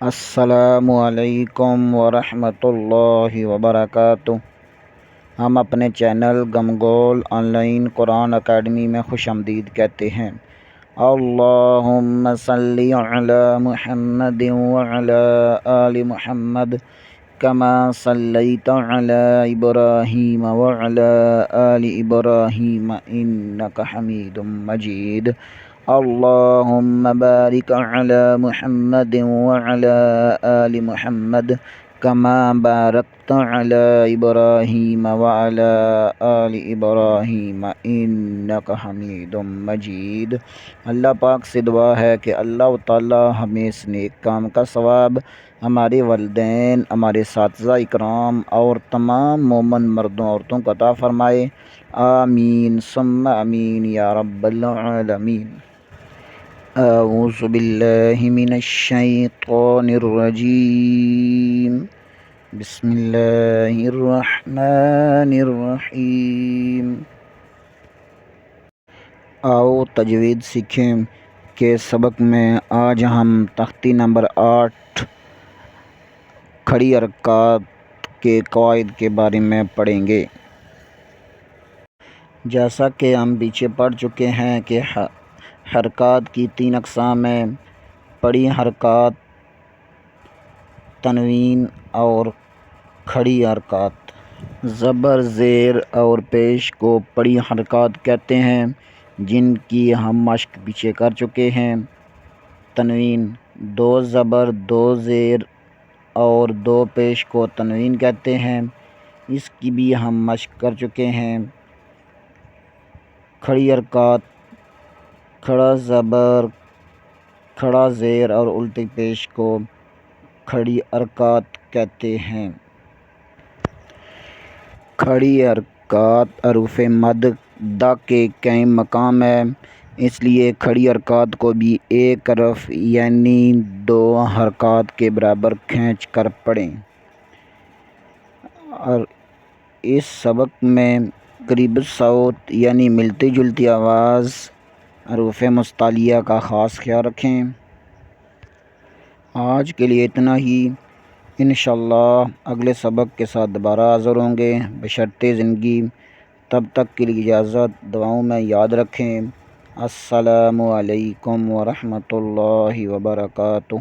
السلام علیکم ورحمۃ اللہ وبرکاتہ۔ ہم اپنے چینل گمگول آن لائن قرآن اکیڈمی میں خوش آمدید کہتے ہیں۔ اللہم صلی علی محمد وعلی آل محمد کما صلیت علی ابراہیم وعلی آل ابراہیم انک حمید مجید۔ اللہم بارک علی محمد وعلی آل محمد کما بارکت علی ابراہیم وعلی آل ابراہیم انک حمید مجید۔ اللہ پاک سے دعا ہے کہ اللہ تعالی ہمیں اس نیک کام کا ثواب ہمارے والدین، ہمارے اساتذہ اکرام اور تمام مومن مردوں عورتوں کو عطا فرمائے۔ آمین ثم آمین یا رب العالمین۔ اعوذ باللہ من الشیطان الرجیم، بسم اللہ الرحمن الرحیم۔ آؤ تجوید سیکھیں کے سبق میں آج ہم تختی نمبر 8 کھڑی حرکات کے قواعد کے بارے میں پڑھیں گے۔ جیسا کہ ہم پیچھے پڑھ چکے ہیں کہ حرکات کی 3 اقسام ہیں: پڑی حرکات، تنوین اور کھڑی حرکات۔ زبر، زیر اور پیش کو پڑی حرکات کہتے ہیں، جن کی ہم مشق پیچھے کر چکے ہیں۔ تنوین، 2 زبر، 2 زیر اور 2 پیش کو تنوین کہتے ہیں، اس کی بھی ہم مشق کر چکے ہیں۔ کھڑی حرکات، کھڑا زبر، کھڑا زیر اور الٹی پیش کو کھڑی حرکات کہتے ہیں۔ کھڑی حرکات حروف مد د کے قائم مقام ہے، اس لیے کھڑی حرکات کو بھی ایک حرف یعنی 2 حرکات کے برابر کھینچ کر پڑھیں۔ اور اس سبق میں قریب صوت یعنی ملتی جلتی آواز حروف مستعلیہ کا خاص خیال رکھیں۔ آج کے لیے اتنا ہی، انشاءاللہ اگلے سبق کے ساتھ دوبارہ حاضر ہوں گے بشرط زندگی۔ تب تک کے لیے اجازت، دعاؤں میں یاد رکھیں۔ السلام علیکم ورحمۃ اللہ وبرکاتہ۔